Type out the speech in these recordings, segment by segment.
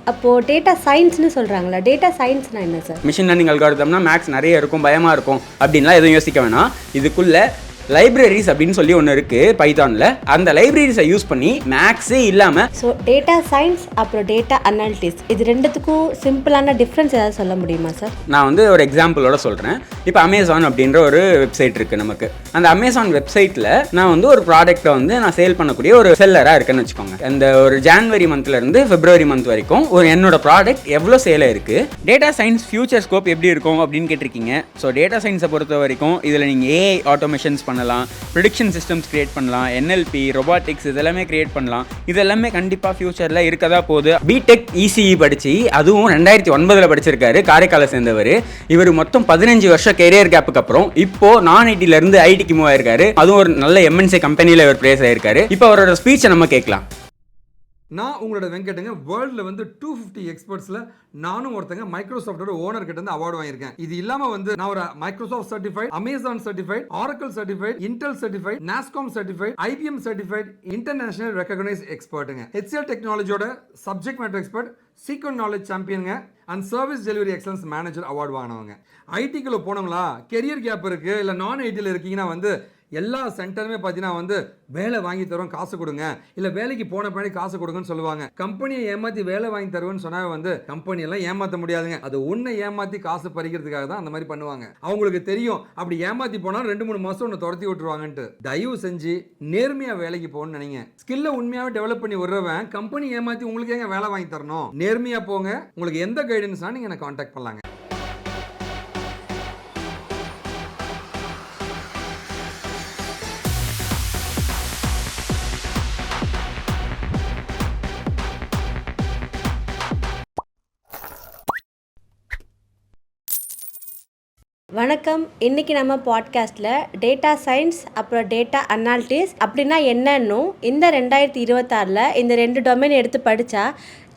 அப்போது டேட்டா சயின்ஸ்னு சொல்கிறாங்களா, டேட்டா சயின்ஸ்னால் என்ன சார்? மிஷின் லேர்னிங் அல்காரிதம்னா மேக்ஸ் நிறைய இருக்கும், பயமாக இருக்கும் அப்படின்லாம் எதுவும் யோசிக்க வேணாம். இதுக்குள்ளே லைப்ரரிஸ் அப்படின்னு சொல்லி ஒன்று இருக்குது பைத்தானில். அந்த லைப்ரரிஸை யூஸ் பண்ணி மேக்ஸே இல்லாமல் ஸோ டேட்டா சயின்ஸ் அப்புறம் டேட்டா அனாலிட்டிக்ஸ் இது ரெண்டுத்துக்கும் சிம்பிளான டிஃப்ரென்ஸ் ஏதாவது சொல்ல முடியுமா சார்? நான் வந்து ஒரு எக்ஸாம்பிளோட சொல்கிறேன். இப்போ அமேசான் அப்படின்ற ஒரு வெப்சைட் இருக்குது நமக்கு. அந்த அமேசான் வெப்சைட்டில் நான் வந்து ஒரு ப்ராடக்ட்டை வந்து நான் சேல் பண்ணக்கூடிய ஒரு செல்லராக இருக்குன்னு வச்சுக்கோங்க. அந்த ஒரு ஜான்வரி மந்த்லேருந்து பிப்ரவரி மந்த் வரைக்கும் ஒரு என்னோட ப்ராடக்ட் எவ்வளோ சேலாக இருக்குது. டேட்டா சயின்ஸ் ஃபியூச்சர் ஸ்கோப் எப்படி இருக்கும் அப்படின்னு கேட்டிருக்கீங்க. ஸோ டேட்டா சயின்ஸை பொறுத்த வரைக்கும் இதில் நீங்கள் ஏஐ ஆட்டோமேஷன்ஸ் பண்ணலாம், ப்ரிடிக்ஷன் சிஸ்டம்ஸ் கிரியேட் பண்ணலாம், என்எல்பி, ரொபாட்டிக்ஸ் இதெல்லாமே கிரியேட் பண்ணலாம். இதெல்லாமே கண்டிப்பாக ஃபியூச்சரில் இருக்கதா போகுது. பிடெக் இசிஇ படித்து அதுவும் 2009 படிச்சிருக்காரு, காரைக்காலை சேர்ந்தவர். இவர் மொத்தம் 15 வருஷம் கெரியர் கேப்புக்கு அப்புறம் இப்போ நான் ஐடியிலேருந்து ஐடிக்கு மூவ் ஆயிருக்காரு. அதுவும் ஒரு நல்ல எம்என்சி கம்பெனியில் இவர் பிளேஸ் ஆயிருக்காரு. இப்போ அவரோட ஸ்பீச்சை நம்ம கேட்கலாம். நான் உங்களோட வெங்கட்டுங்க. வேர்ல்டில் வந்து 250 எக்ஸ்பர்ட்ஸில் நானும் ஒருத்தங்க மைக்ரோசாஃப்டோட ஓனர் கிட்ட இருந்து அவார்டு வாங்கியிருக்கேன். இது இல்லாம வந்து நான் ஒரு Microsoft certified, Amazon certified, Oracle certified, Intel certified, NASSCOM certified, IBM certified, international recognise எக்ஸ்பர்ட்டுங்க. HCL டெக்னாலஜியோட subject matter expert, sequent knowledge சாம்பியனுங்க and service delivery excellence manager award வாங்கினவங்க. ஐடிக்குள்ள போனவங்களா, கெரியர் கேப் இருக்கு, இல்லை நான் ஐடியில் இருக்கீங்கன்னா வந்து எல்லா சென்டருமே பார்த்தீங்கன்னா வந்து வேலை வாங்கி தரோம், காசு கொடுங்க, இல்லை வேலைக்கு போன பின்னாடி காசு கொடுங்கன்னு சொல்லுவாங்க. கம்பெனியை ஏமாற்றி வேலை வாங்கி தருவேன்னு சொன்னால் வந்து கம்பெனியெல்லாம் ஏமாற்ற முடியாதுங்க. அது ஒன்றை ஏமாற்றி காசு பறிக்கிறதுக்காக தான் அந்த மாதிரி பண்ணுவாங்க. அவங்களுக்கு தெரியும் அப்படி ஏமாற்றி போனால் 2-3 மாதம் ஒன்று துரத்தி விட்டுருவாங்கன்ட்டு. தயவு செஞ்சு நேர்மையாக வேலைக்கு போகணும்னு நினைங்க. ஸ்கில்லை உண்மையாகவே டெவலப் பண்ணி விடுறவன் கம்பெனி ஏமாற்றி உங்களுக்கு ஏங்க வேலை வாங்கி தரணும்? நேர்மையாக போங்க. உங்களுக்கு எந்த கைடன்ஸ்னா நீங்கள் என்னை கான்டாக்ட் பண்ணலாங்க. வணக்கம். இன்றைக்கி நம்ம பாட்காஸ்ட்டில் டேட்டா சயின்ஸ் அப்புறம் டேட்டா அனாலிட்டிக்ஸ் அப்படின்னா என்னன்னும், இந்த 2026 இந்த 2 டொமைன் எடுத்து படித்தா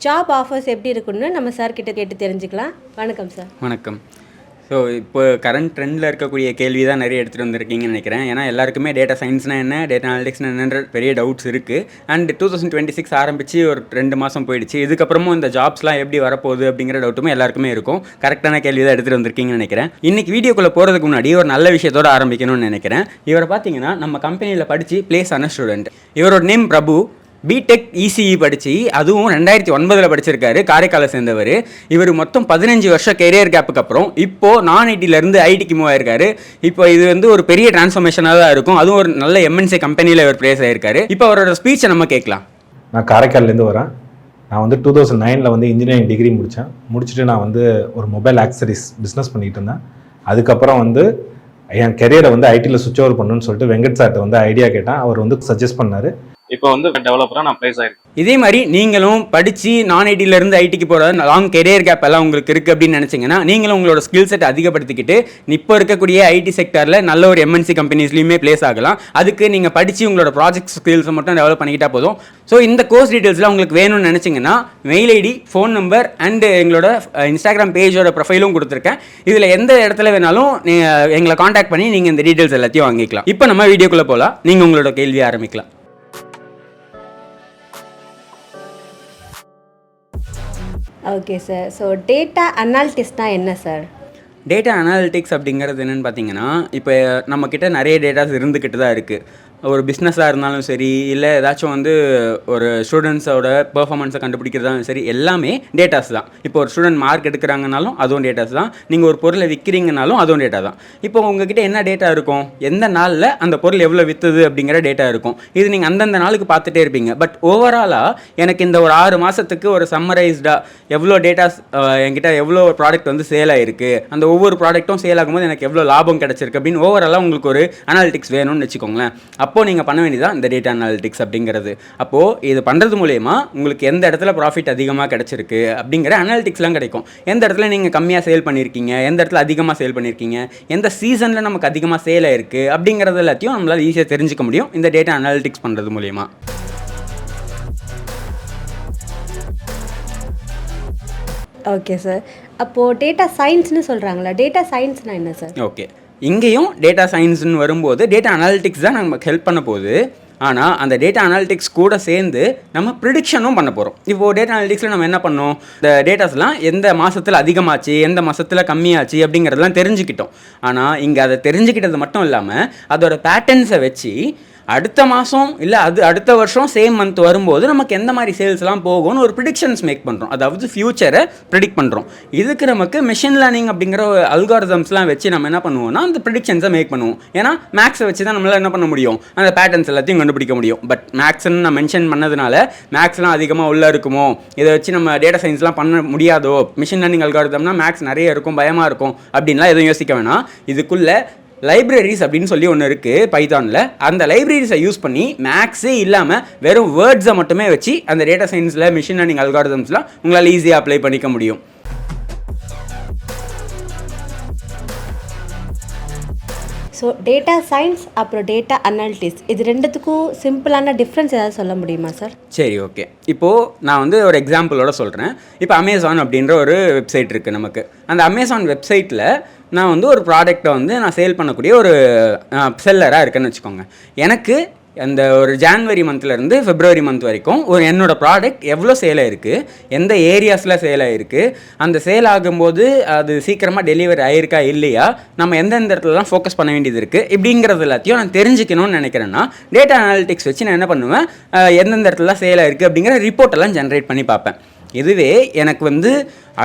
ஜாப் ஆஃபர்ஸ் எப்படி இருக்குன்னு நம்ம சார் கிட்ட கேட்டு தெரிஞ்சுக்கலாம். வணக்கம் சார். வணக்கம். ஸோ இப்போ கரண்ட் ட்ரெண்டில் இருக்கக்கூடிய கேள்வி தான் நிறைய எடுத்துகிட்டு வந்திருக்கீங்கன்னு நினைக்கிறேன். ஏன்னா எல்லாருக்குமே டேட்டா சயின்ஸ்னால் என்ன, டேட்டா அனாலிட்டிக்ஸ்னா என்னன்ற பெரிய டவுட்ஸ் இருக்குது. அண்ட் 2026 ஆரம்பித்து ஒரு 2 மாதம் போயிடுச்சு. இதுக்கப்புறமும் இந்த ஜாப்ஸ்லாம் எப்படி வரப்போகுது அப்படிங்கிற டவுட்டுமே எல்லாருக்குமே இருக்கும். கரெக்டான கேள்வி தான் எடுத்துகிட்டு வந்திருக்கீங்கன்னு நினைக்கிறேன். இன்றைக்கி வீடியோக்குள்ளே போகிறதுக்கு முன்னாடி ஒரு நல்ல விஷயத்தோடு ஆரம்பிக்கணும்னு நினைக்கிறேன். இவரை பார்த்தீங்கன்னா நம்ம கம்பெனியில் படித்து பிளேஸ் ஆன ஸ்டூடெண்ட். இவரோட நேம் பிரபு. பிடெக் இசிஇ படித்து அதுவும் 2009 படிச்சிருக்காரு, காரைக்காலை சேர்ந்தவர். இவர் மொத்தம் 15 வருஷம் கெரியர் கேப்புக்கு அப்புறம் இப்போது நான் ஐடியிலேருந்து ஐடிக்கு மூவ் ஆயிருக்காரு. இப்போ இது வந்து ஒரு பெரிய டிரான்ஸ்ஃபர்மேஷனாக தான் இருக்கும். அதுவும் ஒரு நல்ல எம்என்சி கம்பெனியில் இவர் பிளேஸ் ஆயிருக்காரு. இப்போ அவரோட ஸ்பீச்சை நம்ம கேட்கலாம். நான் காரைக்கால்லேருந்து வரேன். நான் வந்து 2009 வந்து இன்ஜினியரிங் டிகிரி முடிச்சுட்டு நான் வந்து ஒரு மொபைல் ஆக்சரிஸ் பிஸ்னஸ் பண்ணிகிட்டு இருந்தேன். அதுக்கப்புறம் வந்து என் கெரியரை வந்து ஐடியில் சுவிட்ச் ஓவர் பண்ணணும்னு சொல்லிட்டு வெங்கட் சார்ட்ட வந்து ஐடியா கேட்டேன். அவர் வந்து சஜஸ்ட் பண்ணார். இப்போ வந்து டெவலப்பராக நான் பிளேஸ் ஆகிருக்கேன். இதே மாதிரி நீங்களும் படித்து நான் ஐடியிலேருந்து ஐடிக்கு போகிற லாங் கெரியர் கேப் எல்லாம் உங்களுக்கு இருக்குது அப்படின்னு நினச்சிங்கன்னா நீங்களும் உங்களோட ஸ்கில் செட் அதிகப்படுத்திக்கிட்டு இப்போ இருக்கக்கூடிய ஐடி செக்டரில் நல்ல ஒரு எம்என்சி கம்பெனிஸ்லையுமே பிளேஸ் ஆகலாம். அதுக்கு நீங்கள் படித்து உங்களோட ப்ராஜெக்ட் ஸ்கில்ஸை மட்டும் டெவலப் பண்ணிக்கிட்டால் போதும். ஸோ இந்த கோர்ஸ் டீட்டெயில்ஸ்லாம் உங்களுக்கு வேணும்னு நினச்சிங்கன்னா mail ID, phone number and எங்களோட இன்ஸ்டாகிராம் பேஜோட ப்ரொஃபைலும் கொடுத்துருக்கேன். இதில் எந்த இடத்துல வேணாலும் நீங்கள் எங்களை காண்டாக்ட் பண்ணி நீங்கள் இந்த டீட்டெயில்ஸ் எல்லாத்தையும் வாங்கிக்கலாம். இப்போ நம்ம வீடியோக்குள்ளே போகலாம். நீங்கள் உங்களோட கேள்வியை ஆரம்பிக்கலாம். Okay sir. ஸோ டேட்டா அனாலிட்டிக்ஸ்னால் என்ன சார்? டேட்டா அனாலிட்டிக்ஸ் அப்படிங்கிறது என்னென்னு பார்த்தீங்கன்னா, இப்போ நம்மக்கிட்ட நிறைய டேட்டாஸ் இருந்துக்கிட்டு தான் இருக்குது. ஒரு பிஸ்னஸாக இருந்தாலும் சரி, இல்லை ஏதாச்சும் வந்து ஒரு ஸ்டூடெண்ட்ஸோட பெர்ஃபார்மன்ஸை கண்டுபிடிக்கிறதாலும் சரி, எல்லாமே டேட்டாஸ் தான். இப்போ ஒரு ஸ்டூடெண்ட் மார்க் எடுக்கிறாங்கனாலும் அதுவும் டேட்டாஸ் தான். நீங்கள் ஒரு பொருளை விற்கிறீங்கனாலும் அதுவும் டேட்டா தான். இப்போ உங்ககிட்ட என்ன டேட்டா இருக்கும், எந்த நாளில் அந்த பொருள் எவ்வளோ விற்றுது அப்படிங்கிற டேட்டா இருக்கும். இது நீங்கள் அந்தந்த நாளுக்கு பார்த்துட்டே இருப்பீங்க. பட் ஓவராலாக எனக்கு இந்த ஒரு 6 மாதத்துக்கு ஒரு சம்மரைஸ்டாக எவ்வளோ டேட்டாஸ் என்கிட்ட எவ்வளோ ப்ராடக்ட் வந்து சேல் ஆகிருக்கு, அந்த ஒவ்வொரு ப்ராடக்ட்டும் சேல் ஆகும்போது எனக்கு எவ்வளோ லாபம் கிடச்சிருக்கு அப்படின்னு ஓவராலாக உங்களுக்கு ஒரு அனாலிட்டிக்ஸ் வேணும்னு வச்சுக்கோங்களேன். அப்போது நீங்கள் பண்ண வேண்டியதான் இந்த டேட்டா அனாலிட்டிக்ஸ் அப்படிங்கிறது. அப்போது இது பண்ணுறது மூலயமா உங்களுக்கு எந்த இடத்துல ப்ராஃபிட் அதிகமாக கிடச்சிருக்கு அப்படிங்கிற அனாலிட்டிக்ஸ்லாம் கிடைக்கும். எந்த இடத்துல நீங்கள் கம்மியாக சேல் பண்ணியிருக்கீங்க, எந்த இடத்துல அதிகமாக சேல் பண்ணியிருக்கீங்க, எந்த சீசனில் நமக்கு அதிகமாக சேல் ஆகிருக்கு அப்படிங்கிறது எல்லாத்தையும் நம்மளால் ஈஸியாக தெரிஞ்சுக்க முடியும் இந்த டேட்டா அனாலிட்டிக்ஸ் பண்ணுறது மூலயமா. Okay sir. அப்போது டேட்டா சயின்ஸ்னு சொல்கிறாங்களா, டேட்டா சயின்ஸ்னால் என்ன சார்? ஓகே, இங்கேயும் டேட்டா சயின்ஸ்னு வரும்போது டேட்டா அனாலிட்டிக்ஸ் தான் நமக்கு ஹெல்ப் பண்ண போகுது. ஆனால் அந்த டேட்டா அனாலிட்டிக்ஸ் கூட சேர்ந்து நம்ம ப்ரிடிக்ஷனும் பண்ண போகிறோம். இப்போது டேட்டா அனாலிட்டிக்ஸில் நம்ம என்ன பண்ணோம், இந்த டேட்டாஸ்லாம் எந்த மாதத்தில் அதிகமாச்சு எந்த மாதத்தில் கம்மியாச்சு அப்படிங்கிறதெல்லாம் தெரிஞ்சுக்கிட்டோம். ஆனால் இங்கே அதை தெரிஞ்சுக்கிட்டது மட்டும் இல்லாமல் அதோட பேட்டர்ன்ஸை வச்சு அடுத்த மாதம் இல்லை அடுத்த வருஷம் சேம் மந்த் வரும்போது நமக்கு எந்த மாதிரி சேல்ஸ்லாம் போகும்னு ஒரு ப்ரிடிக்ஷன்ஸ் மேக் பண்ணுறோம். அதாவது ஃபியூச்சரை ப்ரிடிக்ட் பண்ணுறோம். இதுக்கு நமக்கு மெஷின் லேர்னிங் அப்படிங்கிற அல்காரிதம்ஸ்லாம் வச்சு நம்ம என்ன பண்ணுவோம்னா அந்த ப்ரிடிக்ஷன்ஸை மேக் பண்ணுவோம். ஏன்னா மேக்ஸை வச்சு தான் நம்மளால் என்ன பண்ண முடியும், அந்த பேட்டர்ன்ஸ் எல்லாத்தையும் கண்டுபிடிக்க முடியும். பட் மேக்ஸ்ன்னு நான் மென்ஷன் பண்ணதுனால மேக்ஸ்லாம் அதிகமாக உள்ளே இருக்குமோ, இதை வச்சு நம்ம டேட்டா சயின்ஸ்லாம் பண்ண முடியாதோ, மிஷின் லேர்னிங் அல்காரிதம்னா மேக்ஸ் நிறைய இருக்கும், பயமாக இருக்கும் அப்படின்லாம் எதுவும் யோசிக்க வேணாம். இதுக்குள்ளே லைப்ரரிஸ் அப்படின்னு சொல்லி ஒன்று இருக்குது பைத்தானில். அந்த லைப்ரரிஸை யூஸ் பண்ணி மேக்ஸே இல்லாமல் வெறும் வேர்ட்ஸை மட்டுமே வச்சு அந்த டேட்டா சயின்ஸில் மிஷின் லேர்னிங் அல்காரிதம்ஸ்லாம் உங்களால் ஈஸியாக அப்ளை பண்ணிக்க முடியும். ஸோ டேட்டா சயின்ஸ் அப்புறம் டேட்டா அனாலிட்டிக்ஸ் இது ரெண்டுத்துக்கும் சிம்பிளான டிஃப்ரென்ஸ் ஏதாவது சொல்ல முடியுமா சார்? சரி, ஓகே. இப்போது நான் வந்து ஒரு எக்ஸாம்பிளோட சொல்கிறேன். இப்போ அமேசான் அப்படின்ற ஒரு வெப்சைட் இருக்குது நமக்கு. அந்த அமேசான் வெப்சைட்டில் நான் வந்து ஒரு ப்ராடக்டை வந்து நான் சேல் பண்ணக்கூடிய ஒரு செல்லராக இருக்கேன்னு வச்சுக்கோங்க. எனக்கு அந்த ஒரு ஜான்வரி மந்த்லேருந்து பிப்ரவரி மந்த் வரைக்கும் என்னோடய ப்ராடக்ட் எவ்வளோ சேல் ஆகிருக்கு, எந்த ஏரியாஸில் சேல் ஆகிருக்கு, அந்த சேல் ஆகும்போது அது சீக்கிரமாக டெலிவரி ஆகிருக்கா இல்லையா, நம்ம எந்தெந்த இடத்துலலாம் ஃபோக்கஸ் பண்ண வேண்டியது இருக்குது, இப்படிங்கிறது எல்லாத்தையும் நான் தெரிஞ்சுக்கணும்னு நினைக்கிறேன்னா டேட்டா அனாலிட்டிக்ஸ் வச்சு நான் என்ன பண்ணுவேன், எந்தெந்த இடத்துல சேல் ஆகிருக்கு அப்படிங்கிற ரிப்போர்ட்டெல்லாம் ஜென்ரேட் பண்ணி பார்ப்பேன். இதுவே எனக்கு வந்து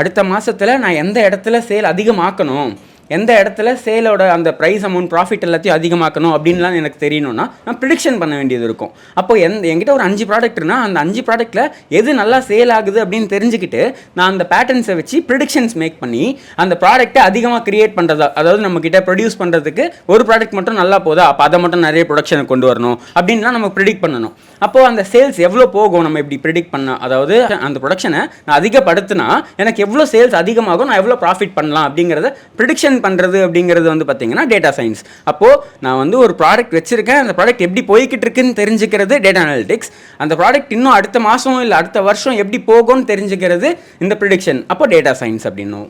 அடுத்த மாதத்தில் நான் எந்த இடத்துல சேல் அதிகமாக்கணும், எந்த இடத்துல சேலோட அந்த ப்ரைஸ் அமௌண்ட் ப்ராஃபிட் எல்லாத்தையும் அதிகமாக்கணும் அப்படின்லாம் எனக்கு தெரியணும்னா நான் ப்ரிடிக்ஷன் பண்ண வேண்டியது இருக்கும். அப்போ என்கிட்ட ஒரு 5 ப்ராடக்ட்னா அந்த 5 ப்ராடக்ட்டில் எது நல்லா சேல் ஆகுது அப்படின்னு தெரிஞ்சுக்கிட்டு நான் அந்த பேட்டர்ன்ஸை வச்சு ப்ரிடிக்ஷன்ஸ் மேக் பண்ணி அந்த ப்ராடக்ட்டை அதிகமாக க்ரியேட் பண்ணுறதா, அதாவது நம்மக்கிட்ட ப்ரொடியூஸ் பண்ணுறதுக்கு ஒரு ப்ராடக்ட் மட்டும் நல்லா போதா, அப்போ அதை மட்டும் நிறைய ப்ரொடக்ஷனுக்கு கொண்டு வரணும் அப்படின்லாம் நம்ம ப்ரிடிக்ட் பண்ணணும். அப்போது அந்த சேல்ஸ் எவ்வளோ போகும் நம்ம இப்படி ப்ரிடிக்ட் பண்ணால், அதாவது அந்த ப்ரொடக்ஷனை நான் அதிகப்படுத்தினா எனக்கு எவ்வளோ சேல்ஸ் அதிகமாகும், நான் எவ்வளோ ப்ராஃபிட் பண்ணலாம் அப்படிங்கிறத ப்ரிடிக்ஷன் பண்ணுறது அப்படிங்கிறது வந்து பார்த்தீங்கன்னா டேட்டா சயின்ஸ். அப்போது நான் வந்து ஒரு ப்ராடக்ட் வச்சுருக்கேன், அந்த ப்ராடக்ட் எப்படி போய்கிட்டு இருக்குன்னு தெரிஞ்சுக்கிறது டேட்டா அனாலிட்டிக்ஸ். அந்த ப்ராடக்ட் இன்னும் அடுத்த மாதம் இல்லை அடுத்த வருஷம் எப்படி போகும்னு தெரிஞ்சுக்கிறது இந்த ப்ரிடிக்ஷன். அப்போ டேட்டா சயின்ஸ் அப்படின்னும்.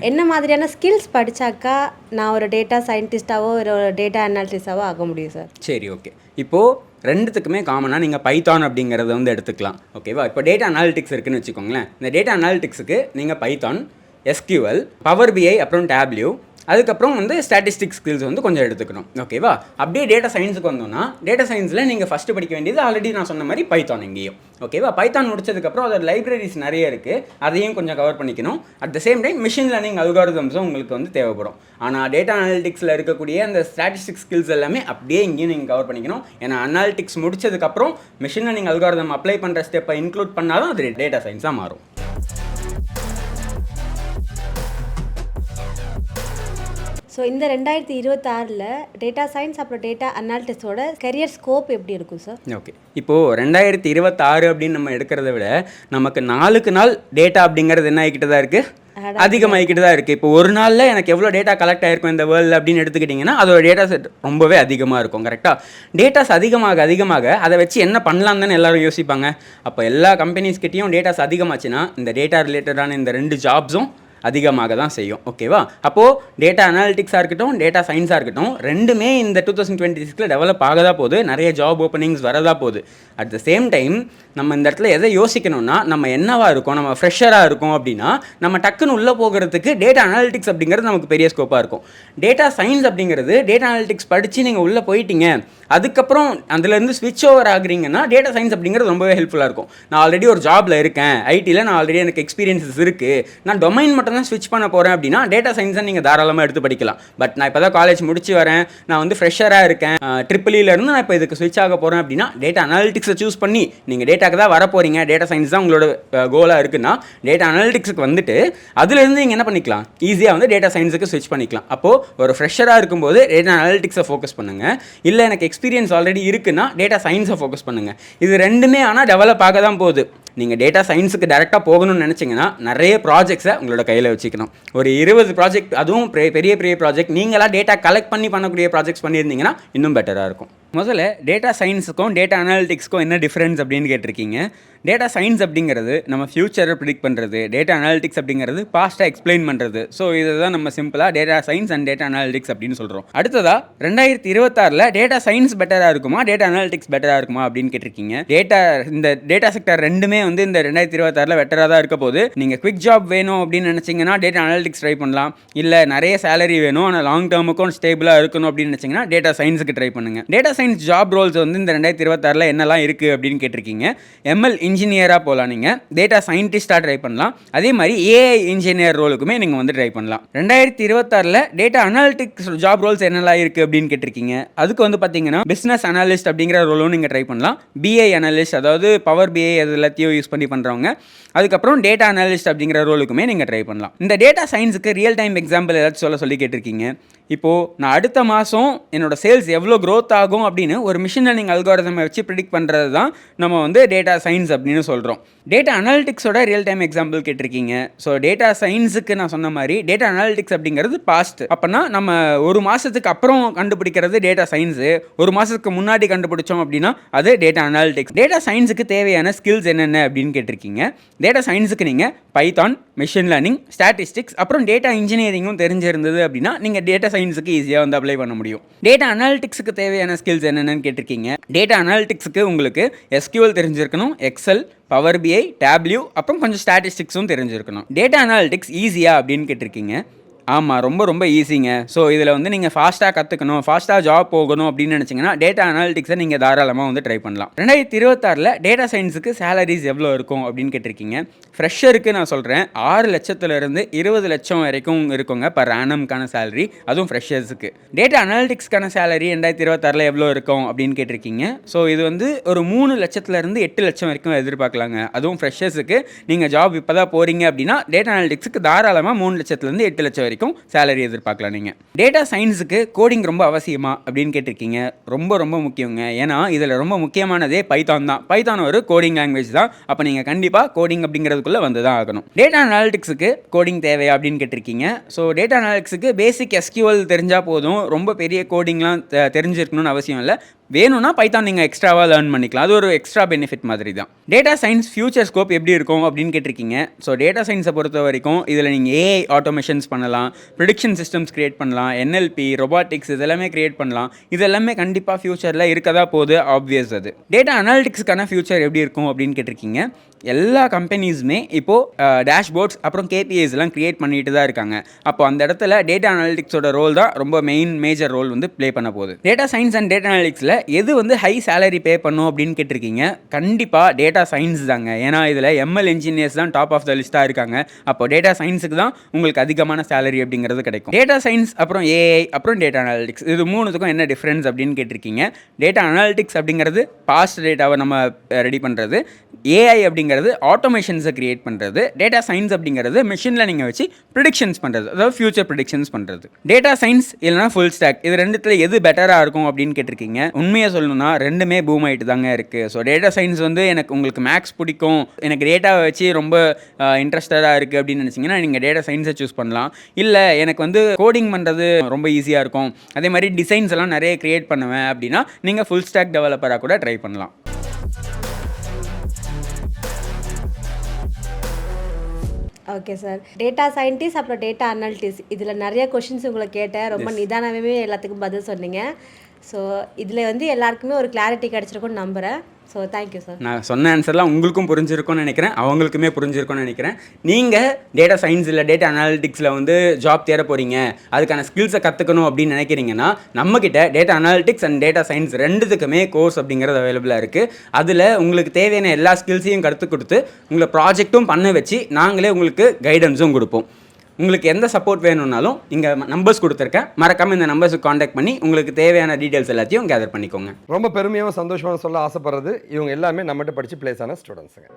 என்ன மாதிரியான ஸ்கில்ஸ் படித்தாக்கா நான் ஒரு டேட்டா சயின்டிஸ்டாவோ ஒரு டேட்டா அனாலிட்டிஸ்டாவோ ஆக முடியும் சார்? சரி, ஓகே. இப்போது ரெண்டுத்துக்குமே காமனாக நீங்கள் பைத்தான் அப்படிங்கிறத வந்து எடுத்துக்கலாம். ஓகேவா? இப்போ டேட்டா அனாலிட்டிக்ஸ் இருக்குன்னு வச்சுக்கோங்களேன். இந்த டேட்டா அனாலிட்டிக்ஸுக்கு நீங்கள் பைத்தான், எஸ்கியூஎல், பவர் பிஐ, அப்புறம் டேப்லியூ, அதுக்கப்புறம் வந்து ஸ்டாட்டிஸ்டிக்ஸ் ஸ்கில்ஸ் வந்து கொஞ்சம் எடுத்துக்கணும். ஓகேவா? அப்படியே டேட்டா சயின்ஸுக்கு வந்தோம்னா டேட்டா சயின்ஸில் நீங்கள் ஃபஸ்ட்டு படிக்க வேண்டியது ஆல்ரெடி நான் சொன்ன மாதிரி பைத்தான் எங்கேயும். ஓகேவா? பைத்தான் முடிச்சதுக்கப்புறம் அதோட லைப்ரரிஸ் நிறைய இருக்குது, அதையும் கொஞ்சம் கவர் பண்ணிக்கணும். At the same time machine learning அல்காரிதம்ஸும் உங்களுக்கு வந்து தேவைப்படும். ஆனால் டேட்டா அனாலிட்டிக்ஸில் இருக்கக்கூடிய அந்த ஸ்டாட்டிஸ்டிக்ஸ் ஸ்கில்ஸ் எல்லாமே அப்படியே இங்கேயும் நீங்கள் கவர் பண்ணிக்கணும். ஏன்னா அனாலிட்டிக்ஸ் முடிச்சதுக்கப்புறம் மிஷின் லேர்னிங் அல்காரிதம் அப்ளை பண்ணுற ஸ்டெப்பை இன்க்ளூட் பண்ணால் தான் அது டேட்டா சயின்ஸாக மாறும். ஸோ இந்த 2026 டேட்டா சயின்ஸ் அப்புறம் டேட்டா அனாலிட்டிக்ஸோட கரியர் ஸ்கோப் எப்படி இருக்கும் சார்? ஓகே, இப்போது 2026 அப்படின்னு நம்ம எடுக்கிறத விட நமக்கு நாளுக்கு நாள் டேட்டா அப்படிங்கிறது என்ன ஆகிக்கிட்டு தான் இருக்குது, அதிகமாகிக்கிட்டு தான் இருக்குது. இப்போ ஒரு நாளில் எனக்கு எவ்வளோ டேட்டா கலெக்ட் ஆகிருக்கும் இந்த வேர்ல்டு அப்படின்னு எடுத்துக்கிட்டிங்கன்னா அதோட டேட்டா செட் ரொம்பவே அதிகமாக இருக்கும். கரெக்டாக? டேட்டாஸ் அதிகமாக அதை வச்சு என்ன பண்ணலாம் தானே எல்லோரும் யோசிப்பாங்க. அப்போ எல்லா கம்பெனிஸ்கிட்டையும் டேட்டாஸ் அதிகமாச்சுன்னா இந்த டேட்டா ரிலேட்டடான இந்த 2 ஜாப்ஸும் அதிகமாக தான் செய்யும். ஓகேவா? அப்போது டேட்டா அனாலிட்டிக்ஸாக இருக்கட்டும், டேட்டா சயின்ஸாக இருக்கட்டும், ரெண்டுமே இந்த 2026 டெவலப் ஆகதா போகுது, நிறைய ஜாப் ஓப்பனிங்ஸ் வரதா போகுது. அட் த சேம் டைம் நம்ம இந்த இடத்துல எதை யோசிக்கணும்னா, நம்ம என்னவாக இருக்கோம், நம்ம ஃப்ரெஷராக இருக்கோம் அப்படின்னா நம்ம டக்குன்னு உள்ளே போகிறதுக்கு டேட்டா அனாலிட்டிக்ஸ் அப்படிங்கிறது நமக்கு பெரிய ஸ்கோப்பாக இருக்கும். டேட்டா சயின்ஸ் அப்படிங்கிறது டேட்டா அனாலிட்டிக்ஸ் படித்து நீங்கள் உள்ளே போயிட்டீங்க, அதுக்கப்புறம் அதுலேருந்து ஸ்விட்ச் ஓவர் ஆகுறீங்கன்னா டேட்டா சயின்ஸ் அப்படிங்கிறது ரொம்பவே ஹெல்ப்ஃபுல்லாக இருக்கும். நான் ஆல்ரெடி ஒரு ஜாபில் இருக்கேன், ஐடியில் நான் ஆல்ரெடி எனக்கு எக்ஸ்பீரியன்ஸஸ் இருக்குது, நான் டொமைன் மட்டும் தான் ஸ்விட்ச் பண்ண போகிறேன் அப்படின்னா டேட்டா சயின்ஸை நீங்கள் தாராளமாக எடுத்து படிக்கலாம். பட் நான் இப்போ தான் காலேஜ் முடிச்சு வரேன், நான் வந்து ஃப்ரெஷராக இருக்கேன், ட்ரிபிள்இலேருந்து நான் இப்போ இதுக்கு ஸ்விட்ச் ஆக போகிறேன் அப்படின்னா டேட்டா அனாலிட்டிக்ஸை சூஸ் பண்ணி நீங்கள் டேட்டாக்கு தான் வர போகிறீங்க, டேட்டா சயின்ஸ் தான் உங்களோட கோலாக இருக்குன்னா டேட்டா அனாலிட்டிக்ஸுக்கு வந்துட்டு அதுலேருந்து நீங்கள் என்ன பண்ணிக்கலாம், ஈஸியாக வந்து டேட்டா சயின்ஸுக்கு ஸ்விட்ச் பண்ணிக்கலாம். அப்போது ஒரு ஃப்ரெஷராக இருக்கும்போது டேட்டா அனாலிட்டிக்ஸை ஃபோக்கஸ் பண்ணுங்கள். இல்லை எனக்கு எக்ஸ்பீரியன்ஸ் ஆல்ரெடி இருக்குன்னா டேட்டா சயின்ஸை ஃபோக்கஸ் பண்ணுங்கள். இது ரெண்டுமே ஆனால் டெவலப் ஆக தான் போகுது. நீங்கள் டேட்டா சயின்ஸுக்கு டேரெக்டாக போகணும்னு நினச்சிங்கன்னா நிறைய ப்ராஜெக்ட்ஸை உங்களோட கையில் வச்சுக்கணும். ஒரு 20 ப்ராஜெக்ட், அதுவும் பெரிய பெரிய ப்ராஜெக்ட், நீங்களாக டேட்டா கலெக்ட் பண்ணக்கூடிய ப்ராஜெக்ட்ஸ் பண்ணியிருந்தீங்கன்னா இன்னும் பெட்டராக இருக்கும். முதல்ல டேட்டா சயின்ஸுக்கும் டேட்டா அனாலிட்டிக்ஸ்க்கும் என்ன டிஃப்ரென்ஸ் அப்படின்னு கேட்டிருக்கீங்க. டேட்டா சயின்ஸ் அப்படிங்கிறது நம்ம ஃபியூச்சரை ப்ரிடிக்ட் பண்ணுறது, டேட்டா அனாலிட்டிக்ஸ் அப்படிங்கிறது பாஸ்ட்டாக எக்ஸ்பிளைன் பண்ணுறது. ஸோ இதை தான் நம்ம சிம்பிளாக data science and data analytics அப்படின்னு சொல்கிறோம். அடுத்ததாக 2026 டேட்டா சயின்ஸ் பெட்டராக இருக்குமா, டேட்டா அனாலிட்டிக்ஸ் பெட்டராக இருக்குமா அப்படின்னு கேட்டிருக்கீங்க. இந்த டேட்டா செக்டர் ரெண்டுமே வந்து இந்த 2026 பெட்டராக தான் இருக்க போது. நீங்கள் குவிக் ஜாப் வேணும் அப்படின்னு நினச்சிங்கன்னா டேட்டா அனாலிட்டிக்ஸ் ட்ரை பண்ணலாம். இல்லை நிறைய சேலரி வேணும் ஆனால் லாங் டேர்முக்கும் ஸ்டேபிளாக இருக்கணும் அப்படின்னு நினச்சிங்கன்னா டேட்டா சயின்ஸுக்கு ட்ரை பண்ணுங்க. டேட்டா சயின்ஸ் ஜாப் ரோல்ஸ் வந்து இந்த 2026 என்னெல்லாம் இருக்குது அப்படின்னு கேட்டிருக்கீங்க. எம்எல் இன்ஜினியராக போகலாம், நீங்கள் டேட்டா சயின்டிஸ்டாக ட்ரை பண்ணலாம். அதே மாதிரி ஏஐ இன்ஜினியர் ரோலுக்குமே நீங்கள் வந்து ட்ரை பண்ணலாம். 2026 டேட்டா அனாலிட்டிக்ஸ் ஜாப் ரோல்ஸ் என்னெல்லாம் இருக்குது அப்படின்னு கேட்டிருக்கீங்க. அதுக்கு வந்து பார்த்தீங்கன்னா பிஸ்னஸ் அனாலிஸ்ட் அப்படிங்கிற ரோலும் நீங்கள் ட்ரை பண்ணலாம். பிஐ அனாலிஸ்ட், அதாவது பவர் பிஐ அது எல்லாத்தையும் யூஸ் பண்ணி பண்ணுறவங்க. அதுக்கப்புறம் டேட்டா அனாலிஸ்ட் அப்படிங்கிற ரோலுக்குமே நீங்கள் ட்ரை பண்ணலாம். இந்த டேட்டா சயின்ஸுக்கு ரியல் டைம் எக்ஸாம்பிள் ஏதாச்சும் சொல்லி கேட்டிருக்கீங்க. இப்போது நான் அடுத்த மாதம் என்னோட சேல்ஸ் எவ்வளோ க்ரோத் ஆகும் அப்படின்னு ஒரு மிஷின் லேர்னிங் அல்காரிதமை வச்சு ப்ரிடிக்ட் பண்ணுறது தான் நம்ம வந்து டேட்டா சயின்ஸ் அப்படின்னு சொல்கிறோம். டேட்டா அனாலிட்டிக்ஸோட ரியல் டைம் எக்ஸாம்பிள் கேட்டிருக்கீங்க. ஸோ டேட்டா சயின்ஸுக்கு நான் சொன்ன மாதிரி டேட்டா அனாலிட்டிக்ஸ் அப்படிங்கிறது பாஸ்ட். அப்போனா நம்ம ஒரு மாதத்துக்கு அப்புறம் கண்டுபிடிக்கிறது டேட்டா சயின்ஸு, ஒரு மாதத்துக்கு முன்னாடி கண்டுபிடிச்சோம் அப்படின்னா அது டேட்டா அனாலிட்டிக்ஸ். டேட்டா சயின்ஸுக்கு தேவையான ஸ்கில்ஸ் என்னென்ன அப்படின்னு கேட்டிருக்கீங்க. டேட்டா சயின்ஸுக்கு நீங்கள் பைத்தான், மிஷின் லேர்னிங், ஸ்டாட்டிஸ்டிக்ஸ், அப்புறம் டேட்டா இன்ஜினியரிங்கும் தெரிஞ்சிருந்தது அப்படின்னா நீங்கள் டேட்டா சயின்ஸுக்கு ஈஸியாக வந்து அப்ளை பண்ண முடியும். டேட்டா அனாலிட்டிக்ஸுக்கு தேவையான ஸ்கில்ஸ் என்னென்னு கேட்டிருக்கீங்க. டேட்டா அனாலிட்டிக்ஸுக்கு உங்களுக்கு எஸ்கியூஎல் தெரிஞ்சிருக்கணும், எக்ஸல், பவர் பிஐ, டேப்லியூ, அப்புறம் கொஞ்சம் ஸ்டாட்டிஸ்டிக்ஸும் தெரிஞ்சிருக்கணும். டேட்டா அனாலிட்டிக்ஸ் ஈஸியா அப்படின்னு கேட்டிருக்கீங்க. ஆமாம், ரொம்ப ரொம்ப ஈஸிங்க. ஸோ இதில் வந்து நீங்கள் ஃபாஸ்ட்டாக கற்றுக்கணும், ஃபாஸ்ட்டாக ஜாப் போகணும் அப்படின்னு நினச்சிங்கன்னா டேட்டா அனாலிட்டிக்ஸை நீங்கள் தாராளமாக வந்து ட்ரை பண்ணலாம். 2026 டேட்டா சயின்ஸுக்கு சேலரிஸ் எவ்வளோ இருக்கும் அப்படின்னு கேட்டிருக்கீங்க. ஃப்ரெஷருக்கு நான் சொல்கிறேன் 6 லட்சத்துலேருந்து 20 லட்சம் வரைக்கும் இருக்குங்க பர் ஆனம்கான சேலரி, அதுவும் ஃப்ரெஷர்ஸுக்கு. டேட்டா அனாலிட்டிக்ஸ்க்கான சேலரி 2026 எவ்வளோ இருக்கும் அப்படின்னு கேட்டிருக்கீங்க. ஸோ இது வந்து ஒரு 3 லட்சத்துலேருந்து 8 லட்சம் வரைக்கும் எதிர்பார்க்கலாங்க, அதுவும் ஃப்ரெஷர்ஸுக்கு. நீங்கள் ஜாப் இப்போ தான் போகிறீங்க அப்படின்னா டேட்டா அனாலிட்டிக்ஸுக்கு தாராளமாக 3 லட்சத்துலேருந்து 8 லட்சம் வரைக்கும் சேலரி எதிர்பார்க்கலாம். நீங்கள் டேட்டா சயின்ஸுக்கு கோடிங் ரொம்ப அவசியமா அப்படின்னு கேட்டிருக்கீங்க. ரொம்ப ரொம்ப முக்கியங்க. ஏன்னா இதில் ரொம்ப முக்கியமானதே பைத்தான் தான். பைத்தான் ஒரு கோடிங் லாங்குவேஜ் தான். அப்போ நீங்கள் கண்டிப்பாக கோடிங் அப்படிங்கிறதுக்குள்ளே வந்து தான் ஆகணும். டேட்டா அனாலிட்டிக்ஸுக்கு கோடிங் தேவையா அப்படின்னு கேட்டிருக்கீங்க. ஸோ டேட்டா அனாலிட்டிக்ஸுக்கு பேசிக் எஸ்கியூஎல் தெரிஞ்சால் போதும், ரொம்ப பெரிய கோடிங்லாம் தெரிஞ்சிருக்கணும்னு அவசியம் இல்லை. வேணும்னா பைத்தான் நீங்கள் எக்ஸ்ட்ராவாக லேர்ன் பண்ணிக்கலாம், அது ஒரு எக்ஸ்ட்ரா பெனிஃபிட் மாதிரி தான். டேட்டா சயின்ஸ் ஃபியூச்சர் ஸ்கோப் எப்படி இருக்கும் அப்படின்னு கேட்டிருக்கீங்க. ஸோ டேட்டா சயின்ஸை பொறுத்த வரைக்கும் இதில் நீங்கள் ஏஐ ஆட்டோமேஷன்ஸ் பண்ணலாம், ப்ரிடிக்ஷன் சிஸ்டம்ஸ் கிரியேட் பண்ணலாம், என்எல்பி, ரொபாட்டிக்ஸ் இதெல்லாமே கிரியேட் பண்ணலாம். இதெல்லாமே கண்டிப்பாக ஃபியூச்சரில் இருக்கதா போகுது, ஆப்வியஸ். அது டேட்டா அனாலிட்டிக்ஸ்க்கான ஃபியூச்சர் எப்படி இருக்கும் அப்படின்னு கேட்டிருக்கீங்க. எல்லா கம்பெனிஸுமே இப்போது டேஷ்போர்ட்ஸ் அப்புறம் கேபிஐஸ்லாம் கிரியேட் பண்ணிட்டு தான் இருக்காங்க. அப்போ அந்த இடத்துல டேட்டா அனாலிட்டிக்ஸோட ரோல் தான் ரொம்ப மேஜர் ரோல் வந்து ப்ளே பண்ண போகுது. டேட்டா சயின்ஸ் அண்ட் டேட்டா அனாலிட்டிக்ஸில் எது வந்து ஹை சேலரி பே பண்ணும் அப்படின்னு கேட்டிருக்கீங்க. கண்டிப்பாக டேட்டா சயின்ஸ் தாங்க. ஏன்னா இதில் எம்எல் இன்ஜினியர்ஸ் தான் டாப் ஆஃப் த லிஸ்ட்டாக இருக்காங்க. அப்போ டேட்டா சயின்ஸுக்கு தான் உங்களுக்கு அதிகமான சேலரி அப்படிங்கிறது கிடைக்கும். டேட்டா சயின்ஸ் அப்புறம் ஏஐ அப்புறம் டேட்டா அனாலிட்டிக்ஸ் இது மூணுத்துக்கும் என்ன டிஃப்ரென்ஸ் அப்படின்னு கேட்டிருக்கீங்க. டேட்டா அனாலிட்டிக்ஸ் அப்படிங்கிறது பாஸ்ட் டேட்டாவை நம்ம ரெடி பண்ணுறது, ஏஐ அப்படிங்கிறது ஆட்டோமேஷன்ஸை கிரியேட் பண்ணுறது, டேட்டா சயின்ஸ் அப்படிங்கிறது மிஷின் லேர்னிங்கை வச்சு ப்ரிடிக்ஷன்ஸ் பண்ணுறது, அதாவது ஃபியூச்சர் ப்ரிடிக்ஷன்ஸ் பண்ணுறது. டேட்டா சயின்ஸ் இல்லைனா ஃபுல் ஸ்டாக் இது ரெண்டுத்தில் எது பெட்டராக இருக்கும் அப்படின்னு கேட்டிருக்கீங்க. உண்மையாக சொல்லணும்னா ரெண்டுமே பூம் ஆகிட்டு தாங்க இருக்குது. ஸோ டேட்டா சயின்ஸ் வந்து உங்களுக்கு மேக்ஸ் பிடிக்கும், எனக்கு டேட்டாவை வச்சு ரொம்ப இன்ட்ரெஸ்டடாக இருக்குது அப்படின்னு நினச்சிங்கன்னா நீங்கள் டேட்டா சயின்ஸை சூஸ் பண்ணலாம். இல்லை எனக்கு வந்து கோடிங் பண்ணுறது ரொம்ப ஈஸியாக இருக்கும், அதே மாதிரி டிசைன்ஸ் எல்லாம் நிறைய க்ரியேட் பண்ணுவேன் அப்படின்னா நீங்கள் ஃபுல் ஸ்டாக் டெவலப்பராக கூட ட்ரை பண்ணலாம். ஓகே சார், டேட்டா சயின்டிஸ்ட் அப்புறம் டேட்டா அனாலிட்டிக்ஸ் இதில் நிறைய கொஷின்ஸ் உங்களை கேட்டேன். ரொம்ப நிதானமே எல்லாத்துக்கும் பதில் சொன்னீங்க. ஸோ இதில் வந்து எல்லாருக்குமே ஒரு கிளாரிட்டி கிடச்சிருக்கும்னு நம்புகிறேன். So thank you sir. நான் சொன்ன ஆன்சர்லாம் உங்களுக்கும் புரிஞ்சிருக்கும்னு நினைக்கிறேன், அவங்களுக்குமே புரிஞ்சிருக்கும்னு நினைக்கிறேன். நீங்கள் டேட்டா சயின்ஸ் இல்லை டேட்டா அனாலிட்டிக்ஸில் வந்து ஜாப் தேட போகிறீங்க, அதுக்கான ஸ்கில்ஸை கற்றுக்கணும் அப்படின்னு நினைக்கிறீங்கன்னா நம்மக்கிட்ட data analytics and data science ரெண்டுத்துக்குமே கோர்ஸ் அப்படிங்கிறது அவைலபிளாக இருக்குது. அதில் உங்களுக்கு தேவையான எல்லா ஸ்கில்ஸையும் கற்றுக் கொடுத்து உங்களை ப்ராஜெக்ட்டும் பண்ண வச்சு நாங்களே உங்களுக்கு கைடன்ஸும் கொடுப்போம். உங்களுக்கு எந்த சப்போர்ட் வேணும்னாலும் இங்கே நம்பர்ஸ் கொடுத்துருக்கேன், மறக்காமல் இந்த நம்பர்ஸுக்கு காண்டாக்ட் பண்ணி உங்களுக்கு தேவையான டீட்டெயில்ஸ் எல்லாத்தையும் கேதர் பண்ணிக்கோங்க. ரொம்ப பெருமையாக சந்தோஷமாக சொல்ல ஆசைப்படுறது இவங்க எல்லாமே நம்மகிட்ட படித்து பிளேஸ் ஆன ஸ்டூடெண்ட்ஸுங்க.